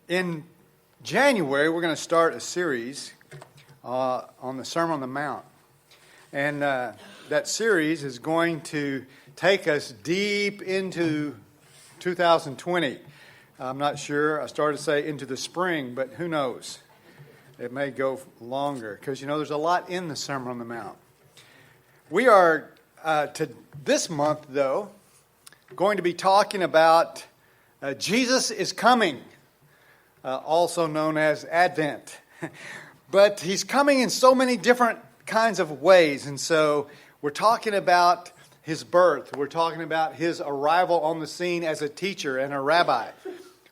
In January, we're going to start a series on the Sermon on the Mount. And that series is going to take us deep into 2020. I'm not sure. I started to say into the spring, but who knows? It may go longer because, there's a lot in the Sermon on the Mount. We are, this month, though, going to be talking about Jesus is coming. Also known as Advent. But he's coming in so many different kinds of ways. And so we're talking about his birth. We're talking about his arrival on the scene as a teacher and a rabbi.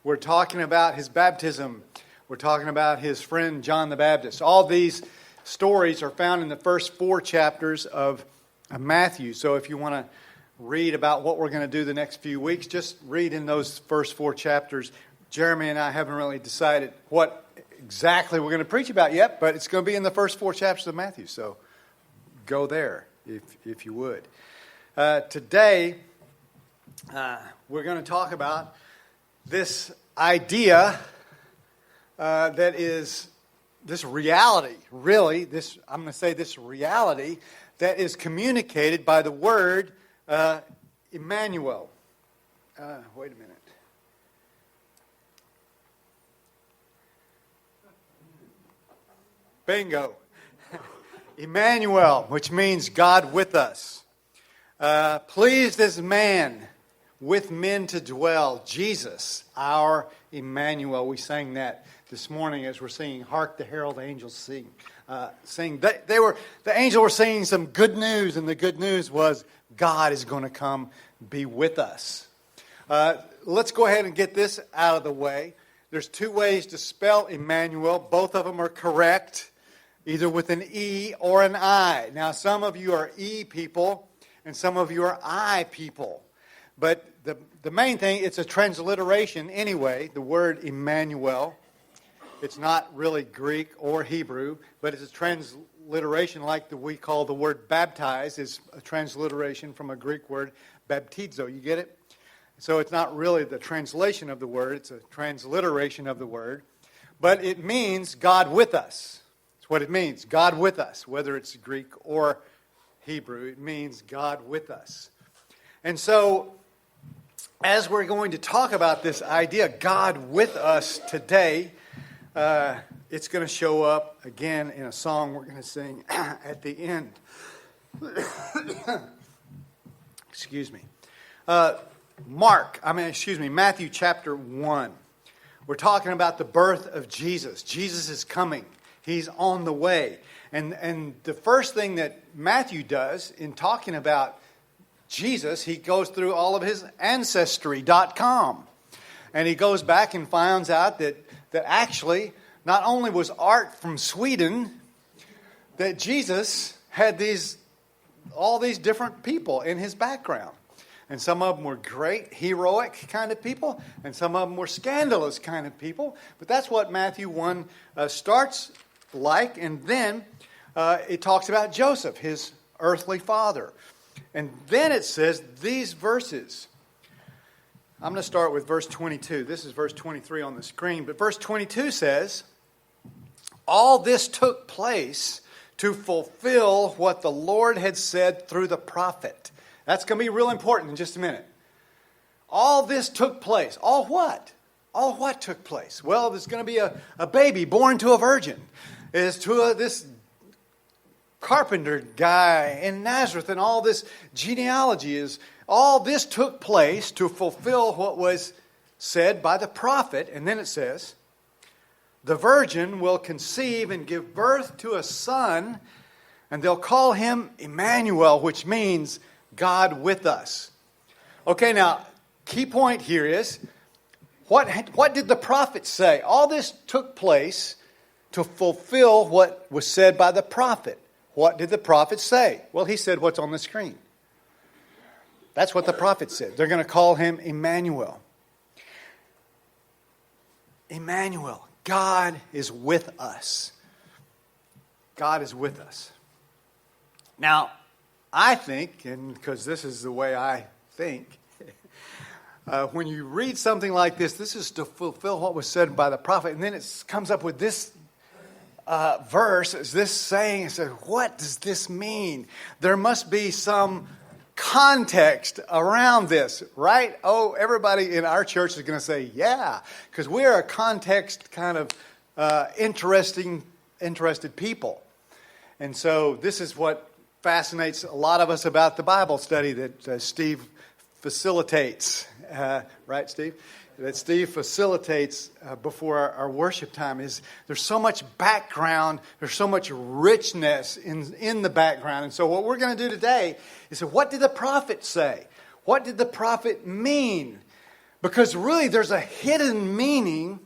We're talking about his baptism. We're talking about his friend John the Baptist. All these stories are found in the first 4 chapters of Matthew. So if you want to read about what we're going to do the next few weeks, just read in those first 4 chapters. Jeremy and I haven't really decided what exactly we're going to preach about yet, but it's going to be in the first 4 chapters of Matthew, so go there if you would. Today, we're going to talk about this idea that is this reality, really, I'm going to say this reality that is communicated by the word Emmanuel. Wait a minute. Bingo. Emmanuel, which means God with us. Pleased as man with men to dwell. Jesus, our Emmanuel. We sang that this morning as we're singing Hark the Herald Angels Sing. The angels were singing some good news, and the good news was God is going to come be with us. Let's go ahead and get this out of the way. There's 2 ways to spell Emmanuel. Both of them are correct, either with an E or an I. Now, some of you are E people, and some of you are I people. But the main thing, it's a transliteration anyway, the word Emmanuel. It's not really Greek or Hebrew, but it's a transliteration like we call the word baptize, is a transliteration from a Greek word, baptizo. You get it? So it's not really the translation of the word, it's a transliteration of the word. But it means God with us. That's what it means, God with us. Whether it's Greek or Hebrew, it means God with us. And so, as we're going to talk about this idea, God with us today, it's going to show up again in a song we're going to sing at the end. Excuse me. Matthew chapter 1. We're talking about the birth of Jesus. Jesus is coming. He's on the way. And the first thing that Matthew does in talking about Jesus, he goes through all of his ancestry.com. And he goes back and finds out that actually not only was art from Sweden, that Jesus had all these different people in his background. And some of them were great, heroic kind of people, and some of them were scandalous kind of people. But that's what Matthew 1 starts like. And then it talks about Joseph, his earthly father. And then it says these verses. I'm going to start with verse 22. This is verse 23 on the screen. But verse 22 says, all this took place to fulfill what the Lord had said through the prophet. That's going to be real important in just a minute. All this took place. All what? All what took place? Well, there's going to be a baby born to a virgin. It's to this carpenter guy in Nazareth, and all this genealogy is. All this took place to fulfill what was said by the prophet. And then it says, the virgin will conceive and give birth to a son, and they'll call him Emmanuel, which means God with us. Okay, now, key point here is, what did the prophet say? All this took place to fulfill what was said by the prophet. What did the prophet say? Well, he said what's on the screen. That's what the prophet said. They're going to call him Emmanuel. Emmanuel. God is with us. God is with us. Now, I think, and because this is the way I think, when you read something like this is to fulfill what was said by the prophet. And then it comes up with this verse, this saying. It says, what does this mean? There must be some context around this, right? Oh, everybody in our church is going to say, yeah, because we're a context kind of interested people. And so this is what fascinates a lot of us about the Bible study that Steve facilitates. Right, Steve? That Steve facilitates before our worship time is there's so much background, there's so much richness in the background. And so what we're going to do today is what did the prophet say? What did the prophet mean? Because really there's a hidden meaning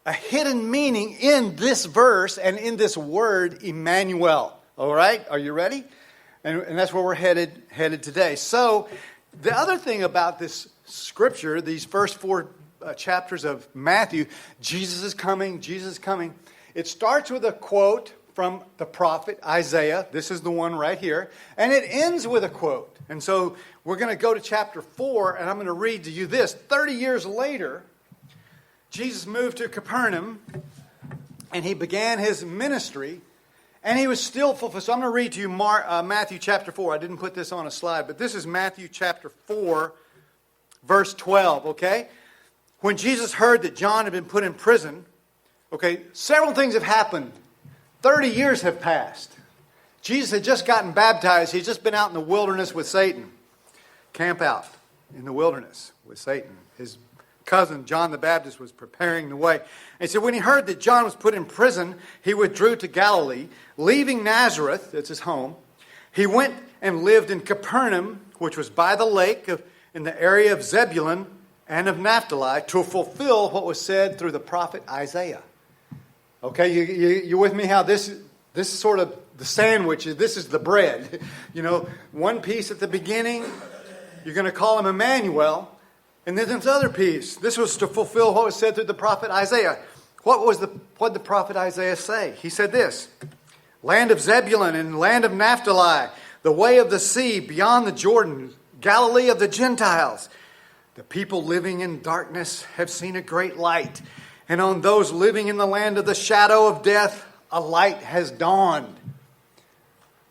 in this verse and in this word, Emmanuel. All right? Are you ready? And that's where we're headed today. So the other thing about this scripture, these first four chapters of Matthew, Jesus is coming. It starts with a quote from the prophet Isaiah. This is the one right here. And it ends with a quote. And so we're going to go to chapter 4, and I'm going to read to you this. 30 years later, Jesus moved to Capernaum, and he began his ministry, and he was still fulfilled. So I'm going to read to you Matthew chapter 4. I didn't put this on a slide, but this is Matthew chapter 4, verse 12, okay? When Jesus heard that John had been put in prison, okay, several things have happened. 30 years have passed. Jesus had just gotten baptized. He'd just been out in the wilderness with Satan. Camp out in the wilderness with Satan. His cousin, John the Baptist, was preparing the way. And so when he heard that John was put in prison, he withdrew to Galilee, leaving Nazareth, that's his home. He went and lived in Capernaum, which was by the lake in the area of Zebulun and of Naphtali, to fulfill what was said through the prophet Isaiah. Okay, you with me? How this is sort of the sandwich. This is the bread. You know, one piece at the beginning, you're going to call him Emmanuel. And then this other piece. This was to fulfill what was said through the prophet Isaiah. What did the prophet Isaiah say? He said this: land of Zebulun and land of Naphtali, the way of the sea beyond the Jordan, Galilee of the Gentiles. The people living in darkness have seen a great light. And on those living in the land of the shadow of death, a light has dawned.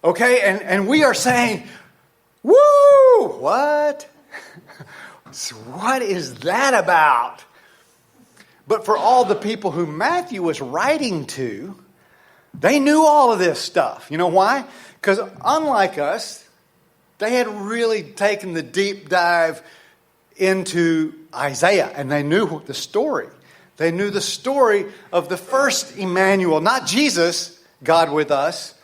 Okay, and we are saying, woo! What? What is that about? But for all the people who Matthew was writing to, they knew all of this stuff. You know why? Because unlike us, they had really taken the deep dive into Isaiah, and they knew the story. They knew the story of the first Emmanuel, not Jesus, God with us,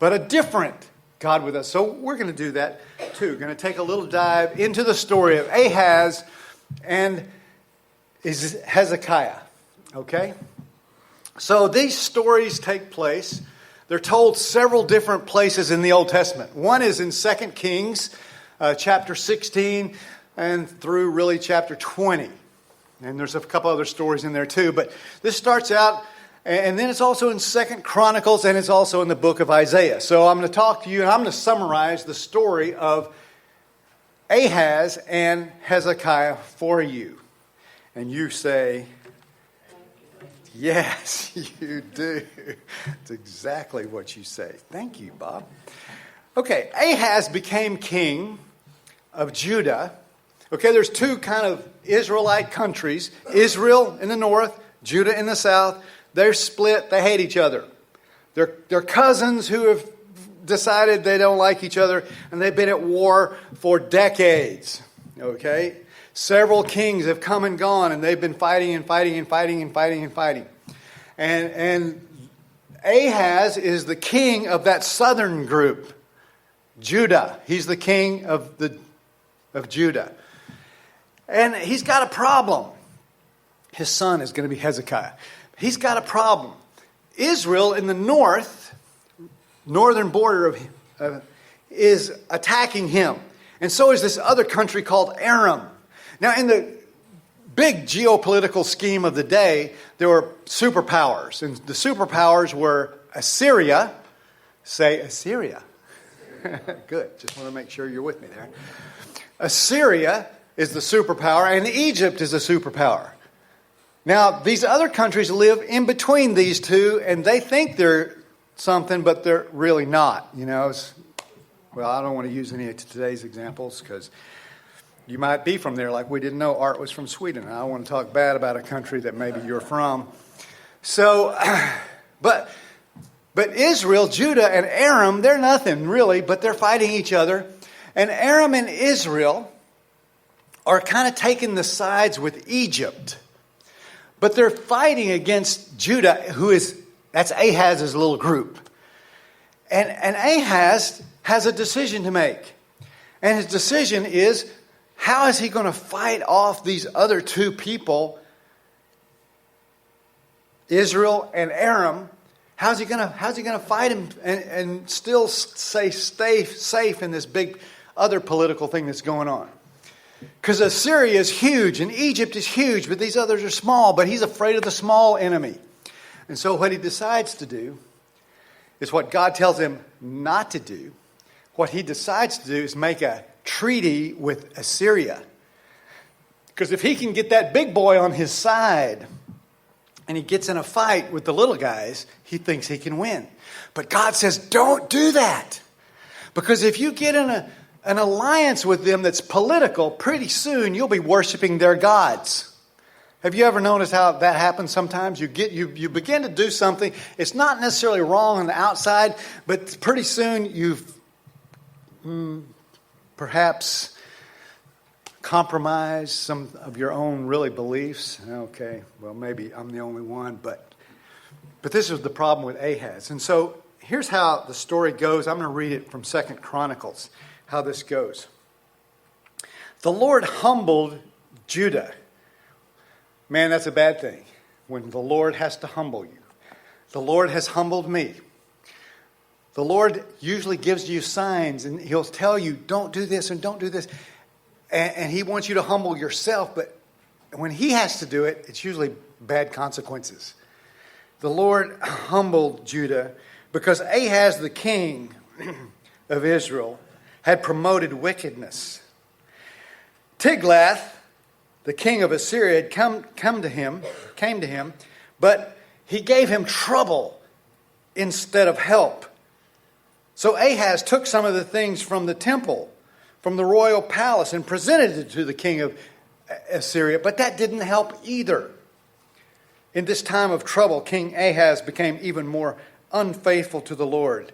but a different God with us. So we're going to do that too. We're going to take a little dive into the story of Ahaz and Hezekiah. Okay? So these stories take place. They're told several different places in the Old Testament. One is in 2 Kings chapter 16 and through really chapter 20. And there's a couple other stories in there too. But this starts out, and then it's also in 2 Chronicles, and it's also in the book of Isaiah. So I'm going to talk to you, and I'm going to summarize the story of Ahaz and Hezekiah for you. And you say, yes, you do. It's exactly what you say. Thank you, Bob. Okay, Ahaz became king of Judah. Okay, there's two kind of Israelite countries. Israel in the north, Judah in the south. They're split. They hate each other. They're cousins who have decided they don't like each other, and they've been at war for decades. Okay? Several kings have come and gone, and they've been fighting and fighting and fighting and fighting and fighting. And Ahaz is the king of that southern group, Judah. He's the king of Judah. And he's got a problem. His son is going to be Hezekiah. He's got a problem. Israel in the northern border is attacking him. And so is this other country called Aram. Now, in the big geopolitical scheme of the day, there were superpowers. And the superpowers were Assyria. Say Assyria. Good. Just want to make sure you're with me there. Assyria is the superpower, and Egypt is a superpower. Now, these other countries live in between these two, and they think they're something, but they're really not. You know, well, I don't want to use any of today's examples because you might be from there, like we didn't know Art was from Sweden. I don't want to talk bad about a country that maybe you're from. So, but Israel, Judah, and Aram, they're nothing really, but they're fighting each other. And Aram and Israel are kind of taking the sides with Egypt. But they're fighting against Judah, that's Ahaz's little group. And Ahaz has a decision to make. And his decision is, how is he going to fight off these other two people, Israel and Aram? How's he going to fight him and still stay safe in this big other political thing that's going on? Because Assyria is huge and Egypt is huge, but these others are small, but he's afraid of the small enemy. And so what he decides to do is what God tells him not to do. What he decides to do is make a treaty with Assyria. Because if he can get that big boy on his side and he gets in a fight with the little guys, he thinks he can win. But God says, don't do that. Because if you get in an alliance with them that's political, pretty soon you'll be worshiping their gods. Have you ever noticed how that happens sometimes? You begin to do something. It's not necessarily wrong on the outside, but pretty soon you've perhaps compromised some of your own really beliefs. Okay, well maybe I'm the only one, but this was the problem with Ahaz. And so here's how the story goes. I'm going to read it from 2 Chronicles, how this goes. The Lord humbled Judah. Man, that's a bad thing when the Lord has to humble you. The Lord has humbled me. The Lord usually gives you signs and he'll tell you, don't do this and don't do this. And he wants you to humble yourself, but when he has to do it, it's usually bad consequences. The Lord humbled Judah because Ahaz, the king of Israel, had promoted wickedness. Tiglath, the king of Assyria, had came to him, but he gave him trouble instead of help. So Ahaz took some of the things from the temple, from the royal palace, and presented it to the king of Assyria, but that didn't help either. In this time of trouble, King Ahaz became even more unfaithful to the Lord.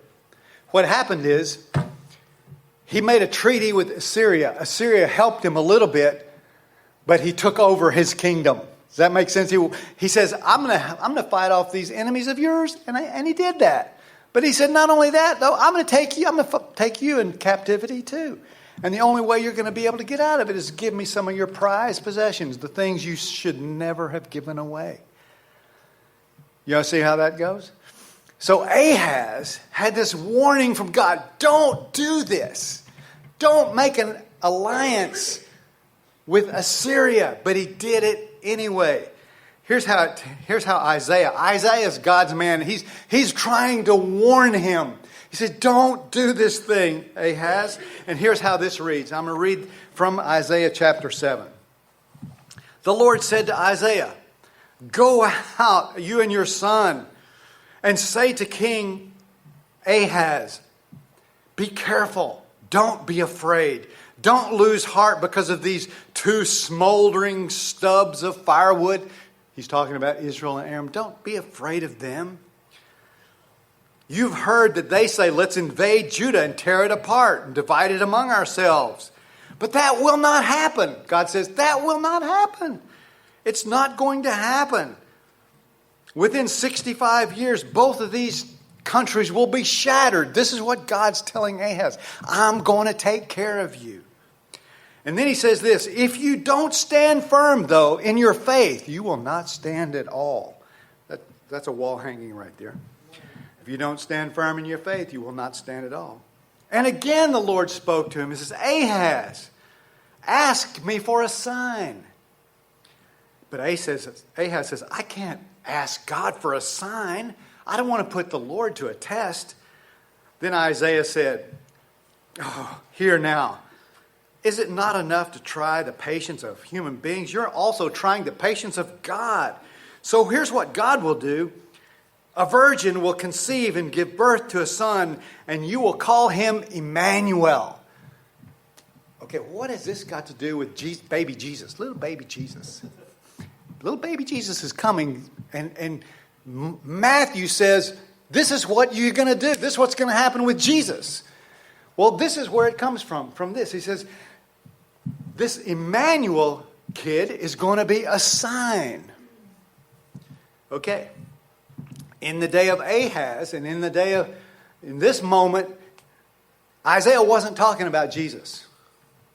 What happened is, he made a treaty with Assyria. Assyria helped him a little bit, but he took over his kingdom. Does that make sense? He says, I'm going to fight off these enemies of yours, and he did that. But he said, not only that, though, I'm going to take you in captivity too. And the only way you're going to be able to get out of it is give me some of your prized possessions, the things you should never have given away. You all see how that goes? So Ahaz had this warning from God, don't do this. Don't make an alliance with Assyria. But he did it anyway. Here's how Isaiah is God's man. He's trying to warn him. He said, don't do this thing, Ahaz. And here's how this reads. I'm going to read from Isaiah chapter 7. The Lord said to Isaiah, go out, you and your son, and say to King Ahaz, be careful, don't be afraid. Don't lose heart because of these two smoldering stubs of firewood. He's talking about Israel and Aram. Don't be afraid of them. You've heard that they say, let's invade Judah and tear it apart and divide it among ourselves. But that will not happen. God says, that will not happen. It's not going to happen. Within 65 years, both of these countries will be shattered. This is what God's telling Ahaz. I'm going to take care of you. And then he says this, if you don't stand firm, though, in your faith, you will not stand at all. That's a wall hanging right there. If you don't stand firm in your faith, you will not stand at all. And again the Lord spoke to him. He says, Ahaz, ask me for a sign. But Ahaz says, I can't ask God for a sign. I don't want to put the Lord to a test. Then Isaiah said, oh, hear now. Is it not enough to try the patience of human beings? You're also trying the patience of God. So here's what God will do. A virgin will conceive and give birth to a son, and you will call him Emmanuel. Okay, what has this got to do with baby Jesus? Little baby Jesus. Little baby Jesus is coming, and Matthew says, this is what you're going to do. This is what's going to happen with Jesus. Well, this is where it comes from this. He says, this Emmanuel kid is going to be a sign. Okay. In the day of Ahaz and in this moment, Isaiah wasn't talking about Jesus.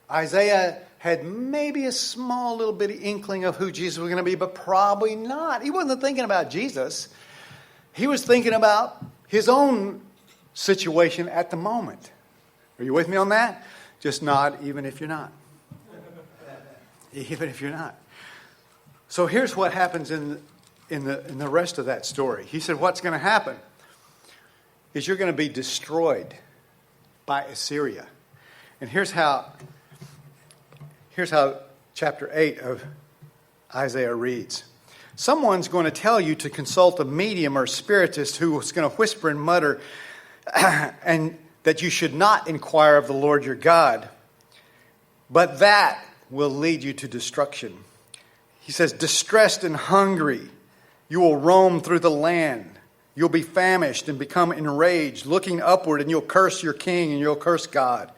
Isaiah had maybe a small little bitty inkling of who Jesus was going to be, but probably not. He wasn't thinking about Jesus. He was thinking about his own situation at the moment. Are you with me on that? Just nod, even if you're not. Even if you're not. So here's what happens in the rest of that story. He said, what's going to happen is you're going to be destroyed by Assyria. And here's how chapter 8 of Isaiah reads. Someone's going to tell you to consult a medium or spiritist who is going to whisper and mutter, and that you should not inquire of the Lord your God, but that will lead you to destruction. He says, distressed and hungry, you will roam through the land. You'll be famished and become enraged, looking upward, and you'll curse your king and you'll curse God.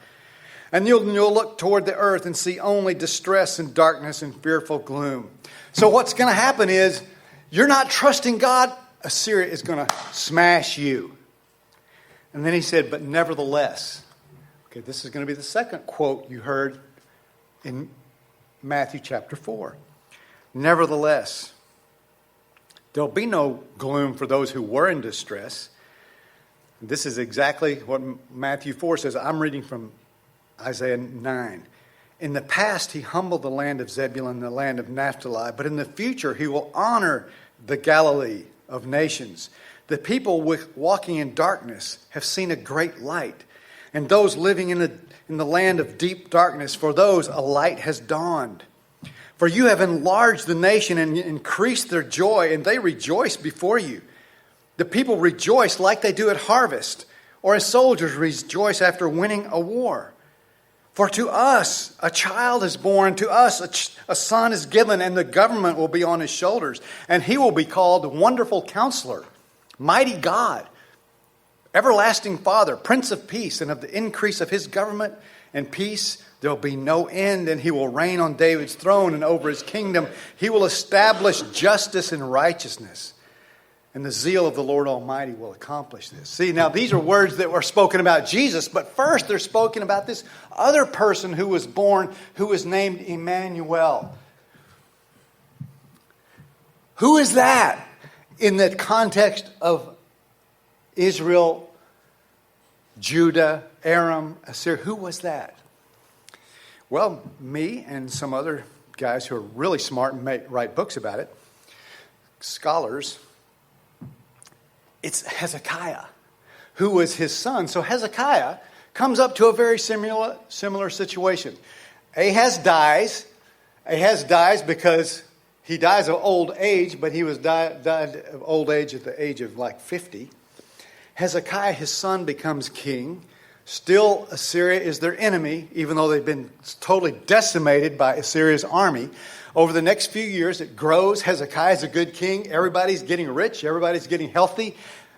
And you'll look toward the earth and see only distress and darkness and fearful gloom. So what's going to happen is, you're not trusting God, Assyria is going to smash you. And then he said, but nevertheless. Okay, this is going to be the second quote you heard in Matthew chapter 4. Nevertheless, there'll be no gloom for those who were in distress. This is exactly what Matthew 4 says. I'm reading from Isaiah 9. In the past, he humbled the land of Zebulun and the land of Naphtali, but in the future, he will honor the Galilee of nations. The people walking in darkness have seen a great light, and those living in the land of deep darkness, for those a light has dawned. For you have enlarged the nation and increased their joy, and they rejoice before you. The people rejoice like they do at harvest, or as soldiers rejoice after winning a war. For to us a child is born, to us a son is given, and the government will be on his shoulders. And he will be called Wonderful Counselor, Mighty God, Everlasting Father, Prince of Peace, and of the increase of his government and peace there will be no end, and he will reign on David's throne and over his kingdom. He will establish justice and righteousness, and the zeal of the Lord Almighty will accomplish this. See, now these are words that were spoken about Jesus, but first they're spoken about this other person who was born, who was named Emmanuel. Who is that in the context of Israel, Judah, Aram, Assyria? Who was that? Well, me and some other guys who are really smart and write books about it, scholars, it's Hezekiah, who was his son. So Hezekiah comes up to a very similar situation. Ahaz dies. Ahaz dies because he dies of old age, but he was died of old age at the age of like 50. Hezekiah, his son, becomes king. Still, Assyria is their enemy, even though they've been totally decimated by Assyria's army. Over the next few years, it grows. Hezekiah is a good king. Everybody's getting rich. Everybody's getting healthy.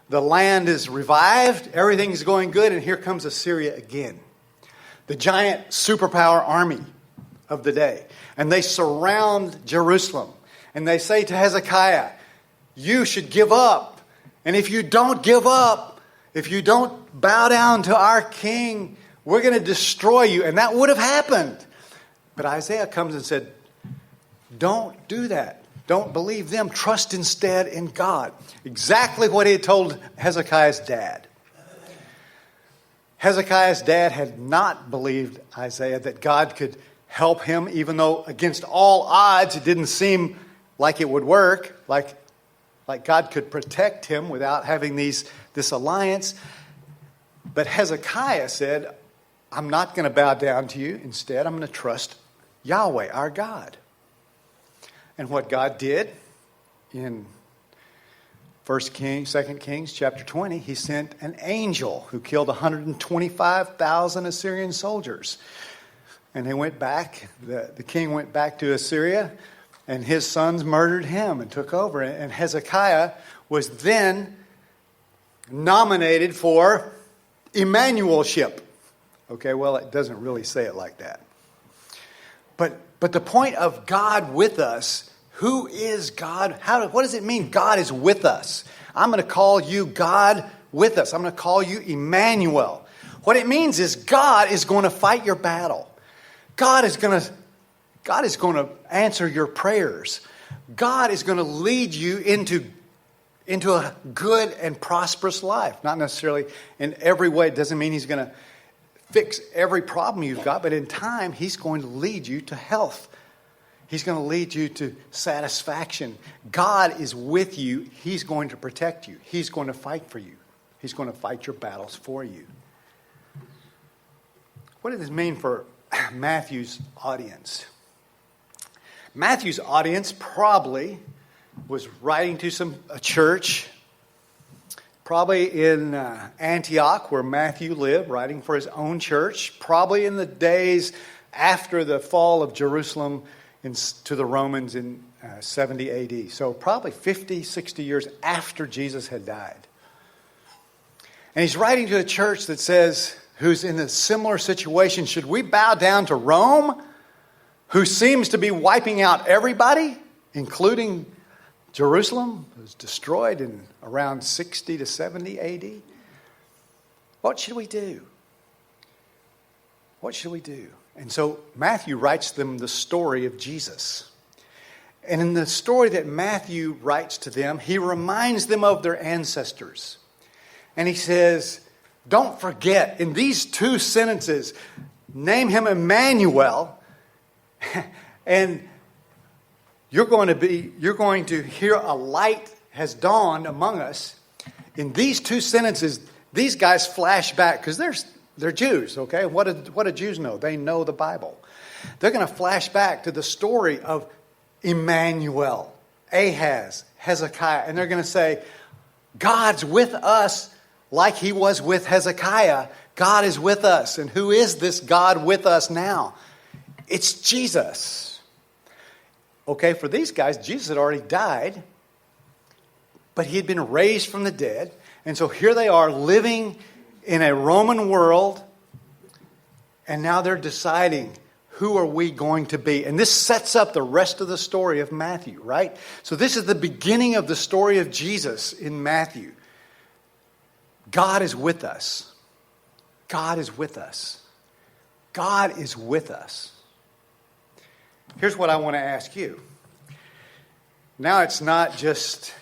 The land is revived. Everything's going good. And here comes Assyria again. The giant superpower army of the day. And they surround Jerusalem. And they say to Hezekiah, you should give up. And if you don't give up, if you don't bow down to our king, we're going to destroy you. And that would have happened. But Isaiah comes and said, don't do that. Don't believe them. Trust instead in God. Exactly what he had told Hezekiah's dad. Hezekiah's dad had not believed Isaiah that God could help him, even though against all odds it didn't seem like it would work, like God could protect him without having this alliance. But Hezekiah said, I'm not going to bow down to you. Instead, I'm going to trust Yahweh, our God. And what God did in 2 Kings chapter 20, he sent an angel who killed 125,000 Assyrian soldiers. And they went back, the king went back to Assyria, and his sons murdered him and took over. And Hezekiah was then nominated for Emmanuelship. Okay, well, it doesn't really say it like that. But the point of God with us, who is God? What does it mean God is with us? I'm going to call you God with us. I'm going to call you Emmanuel. What it means is God is going to fight your battle. God is going to answer your prayers. God is going to lead you into a good and prosperous life. Not necessarily in every way. It doesn't mean he's going to fix every problem you've got, but in time, he's going to lead you to health. He's going to lead you to satisfaction. God is with you. He's going to protect you. He's going to fight for you. He's going to fight your battles for you. What does this mean for Matthew's audience? Matthew's audience probably was writing to a church, probably in Antioch, where Matthew lived, writing for his own church, probably in the days after the fall of Jerusalem to the Romans in 70 AD. So probably 50, 60 years after Jesus had died. And he's writing to a church that says, who's in a similar situation, should we bow down to Rome, who seems to be wiping out everybody, including Jerusalem? It was destroyed in around 60 to 70 AD. What should we do? What should we do? And so Matthew writes them the story of Jesus. And in the story that Matthew writes to them, he reminds them of their ancestors. And he says, don't forget, in these two sentences, name him Emmanuel, and you're going to hear a light has dawned among us. In these two sentences, these guys flash back, because they're Jews, okay? What do Jews know? They know the Bible. They're going to flash back to the story of Emmanuel, Ahaz, Hezekiah, and they're going to say, God's with us like he was with Hezekiah. God is with us. And who is this God with us now? It's Jesus. Okay, for these guys, Jesus had already died, but he had been raised from the dead. And so here they are living in a Roman world, and now they're deciding, who are we going to be? And this sets up the rest of the story of Matthew, right? So this is the beginning of the story of Jesus in Matthew. God is with us. God is with us. God is with us. Here's what I want to ask you. Now it's not just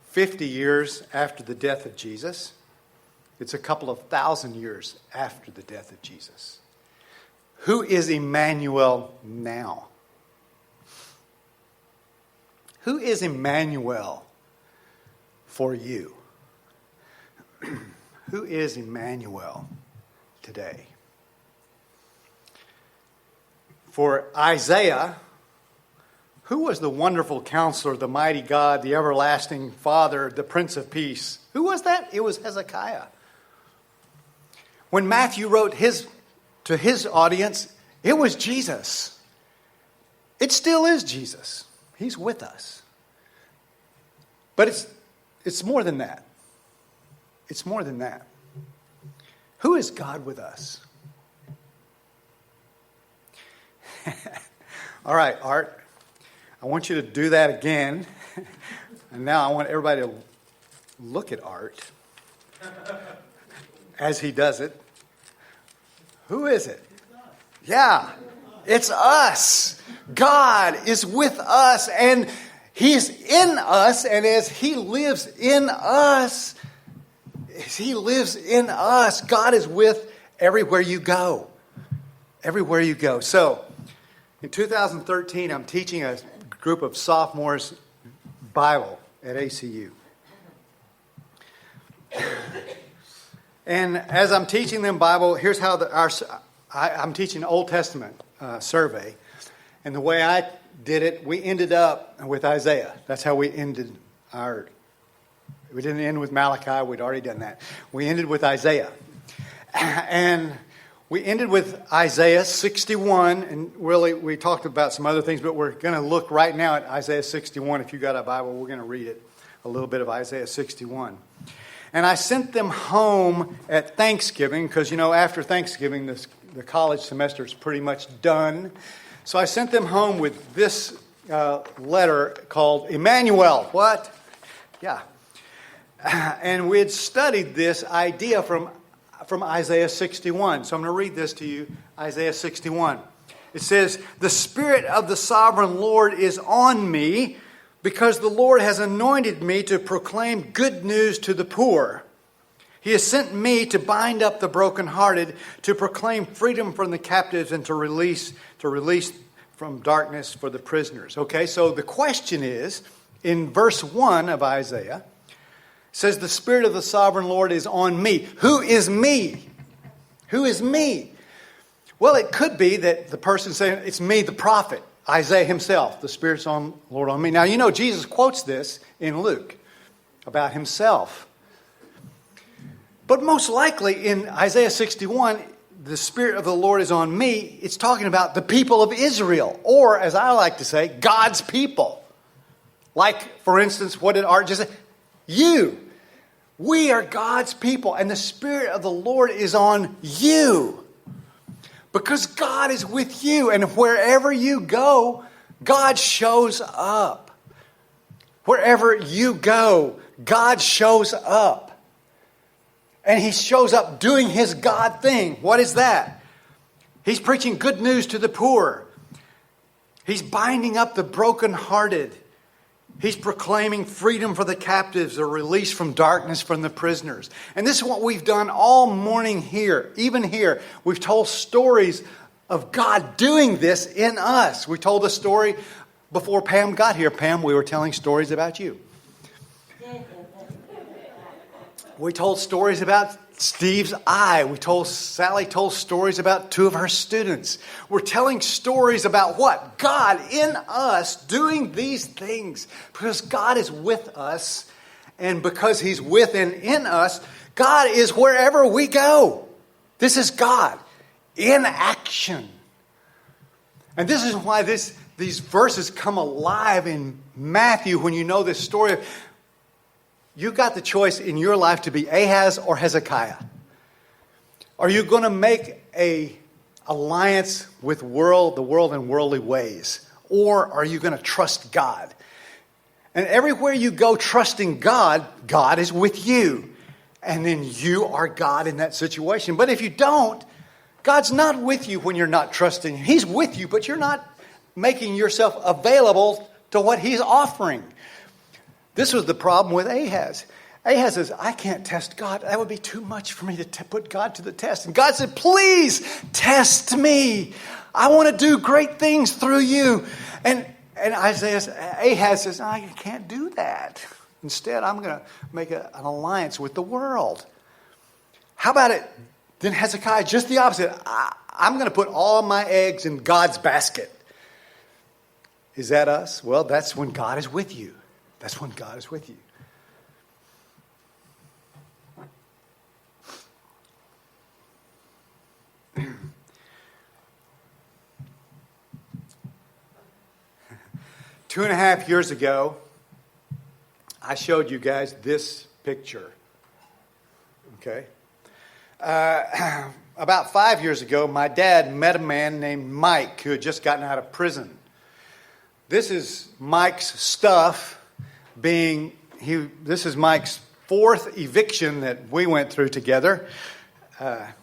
50 years after the death of Jesus. It's a couple of thousand years after the death of Jesus. Who is Emmanuel now? Who is Emmanuel for you? Who is Emmanuel today? For Isaiah, who was the wonderful counselor, the mighty God, the everlasting Father, the Prince of Peace? Who was that? It was Hezekiah. When Matthew wrote to his audience, it was Jesus. It still is Jesus. He's with us. But it's more than that. It's more than that. Who is God with us? All right, Art, I want you to do that again. And now I want everybody to look at Art as he does it. Who is it? Yeah, it's us. God is with us, and he's in us, and as he lives in us, God is with everywhere you go. Everywhere you go. So, in 2013, I'm teaching a group of sophomores Bible at ACU. And as I'm teaching them Bible, here's how I'm teaching Old Testament survey, and the way I did it, we ended up with Isaiah. That's how we ended our. We didn't end with Malachi. We'd already done that. We ended with Isaiah, and we ended with Isaiah 61. And really, we talked about some other things, but we're going to look right now at Isaiah 61. If you got a Bible, we're going to read it. A little bit of Isaiah 61. And I sent them home at Thanksgiving because, after Thanksgiving, the college semester is pretty much done. So I sent them home with this letter called Emmanuel. What? Yeah. And we had studied this idea from Isaiah 61. So I'm going to read this to you, Isaiah 61. It says, "The Spirit of the Sovereign Lord is on me, because the Lord has anointed me to proclaim good news to the poor. He has sent me to bind up the brokenhearted, to proclaim freedom from the captives, and to release from darkness for the prisoners." Okay, so the question is, in verse 1 of Isaiah, it says, "The Spirit of the Sovereign Lord is on me." Who is me? Who is me? Well, it could be that the person saying, it's me, the prophet. Isaiah himself, the Spirit's on Lord on me. Now, Jesus quotes this in Luke about himself. But most likely in Isaiah 61, the Spirit of the Lord is on me. It's talking about the people of Israel, or as I like to say, God's people. Like, for instance, what did Art just say? You. We are God's people, and the Spirit of the Lord is on you. Because God is with you, and wherever you go, God shows up. Wherever you go, God shows up. And He shows up doing His God thing. What is that? He's preaching good news to the poor. He's binding up the brokenhearted. He's proclaiming freedom for the captives, a release from darkness from the prisoners. And this is what we've done all morning here. Even here, we've told stories of God doing this in us. We told a story before Pam got here. Pam, we were telling stories about you. We told stories about Steve's eye. Sally told stories about two of her students. We're telling stories about what? God in us doing these things. Because God is with us. And because He's with and in us, God is wherever we go. This is God in action. And this is why these verses come alive in Matthew when you know this story. You've got the choice in your life to be Ahaz or Hezekiah. Are you going to make an alliance with the world and worldly ways? Or are you going to trust God? And everywhere you go trusting God, God is with you. And then you are God in that situation. But if you don't, God's not with you when you're not trusting. He's with you, but you're not making yourself available to what He's offering. This was the problem with Ahaz. Ahaz says, I can't test God. That would be too much for me to put God to the test. And God said, please test me. I want to do great things through you. And Ahaz says, I can't do that. Instead, I'm going to make an alliance with the world. How about it? Then Hezekiah, just the opposite. I'm going to put all my eggs in God's basket. Is that us? Well, that's when God is with you. That's when God is with you. Two and a half years ago, I showed you guys this picture. Okay? About 5 years ago, my dad met a man named Mike who had just gotten out of prison. This is Mike's stuff. This is Mike's fourth eviction that we went through together,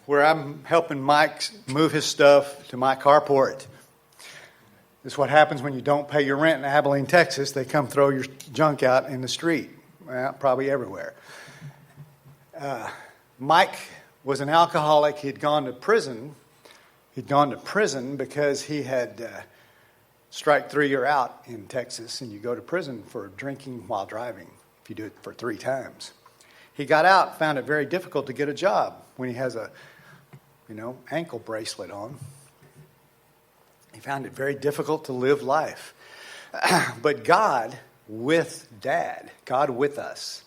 where I'm helping Mike move his stuff to my carport. This is what happens when you don't pay your rent in Abilene, Texas. They come throw your junk out in the street, probably everywhere. Mike was an alcoholic. He'd gone to prison. He'd gone to prison because he had strike 3, you're out in Texas, and you go to prison for drinking while driving if you do it for 3 times. He got out, found it very difficult to get a job when he has ankle bracelet on. He found it very difficult to live life. But God with Dad, God with us.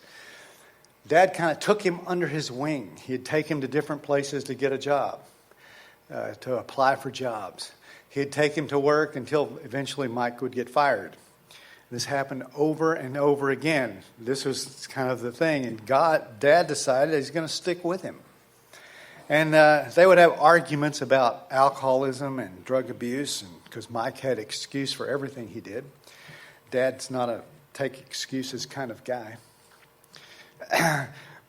Dad kind of took him under his wing. He'd take him to different places to get a job, to apply for jobs. He'd take him to work until eventually Mike would get fired. This happened over and over again. This was kind of the thing. And Dad decided he's going to stick with him. And they would have arguments about alcoholism and drug abuse, because Mike had excuse for everything he did. Dad's not a take excuses kind of guy.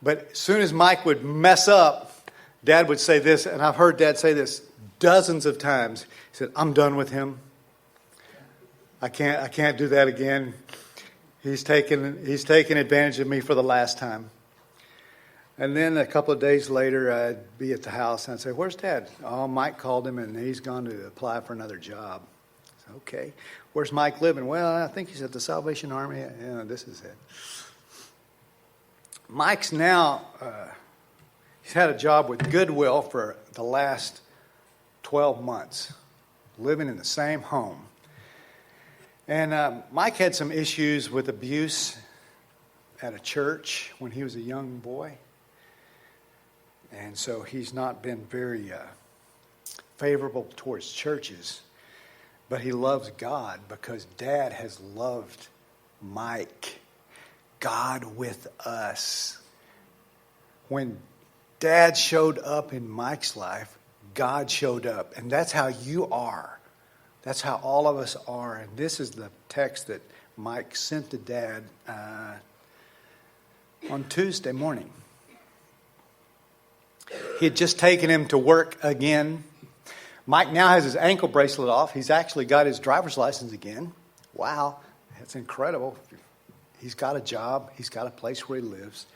But as soon as Mike would mess up, Dad would say this, and I've heard Dad say this dozens of times. He said, "I'm done with him. I can't do that again. He's taken advantage of me for the last time." And then a couple of days later, I'd be at the house and I'd say, "Where's Dad?" "Oh, Mike called him and he's gone to apply for another job." I said, "Okay. Where's Mike living?" "Well, I think he's at the Salvation Army." "Yeah, this is it." Mike's now, he's had a job with Goodwill for the last 12 months, living in the same home. And Mike had some issues with abuse at a church when he was a young boy. And so he's not been very favorable towards churches. But he loves God because Dad has loved Mike. God with us. When Dad showed up in Mike's life, God showed up. And that's how you are. That's how all of us are. And this is the text that Mike sent to Dad on Tuesday morning. He had just taken him to work again. Mike now has his ankle bracelet off. He's actually got his driver's license again. Wow, that's incredible. He's got a job. He's got a place where he lives.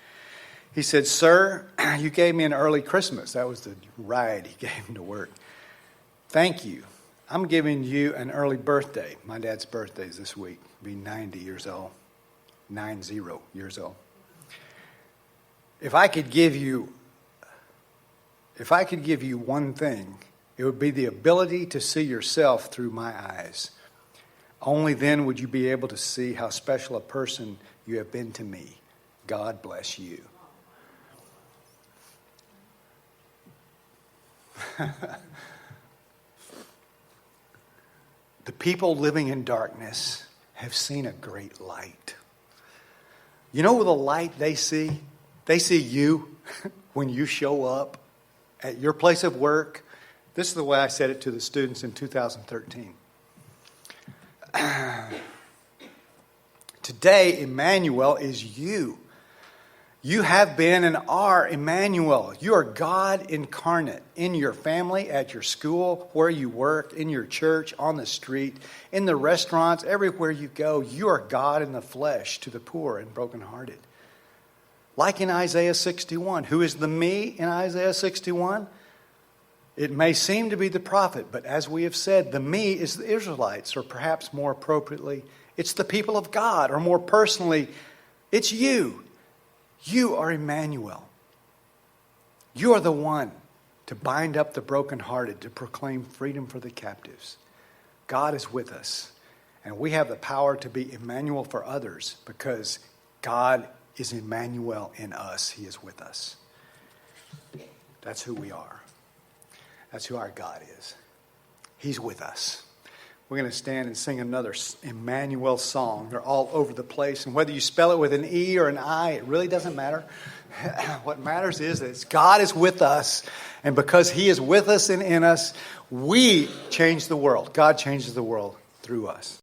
He said, "Sir, you gave me an early Christmas." That was the ride he gave him to work. "Thank you. I'm giving you an early birthday." My dad's birthday is this week. He'll be 90 years old. 90 years old. If I could give you one thing, it would be the ability to see yourself through my eyes. Only then would you be able to see how special a person you have been to me. God bless you. The people living in darkness have seen a great light. You know the light they see? They see you when you show up at your place of work. This is the way I said it to the students in 2013. Today, Emmanuel is you. You have been and are Emmanuel. You are God incarnate in your family, at your school, where you work, in your church, on the street, in the restaurants, everywhere you go. You are God in the flesh to the poor and brokenhearted. Like in Isaiah 61. Who is the me in Isaiah 61? It may seem to be the prophet, but as we have said, the me is the Israelites, or perhaps more appropriately, it's the people of God, or more personally, it's you. You are Emmanuel. You are the one to bind up the brokenhearted, to proclaim freedom for the captives. God is with us, and we have the power to be Emmanuel for others because God is Emmanuel in us. He is with us. That's who we are. That's who our God is. He's with us. We're going to stand and sing another Emmanuel song. They're all over the place. And whether you spell it with an E or an I, it really doesn't matter. What matters is that God is with us. And because He is with us and in us, we change the world. God changes the world through us.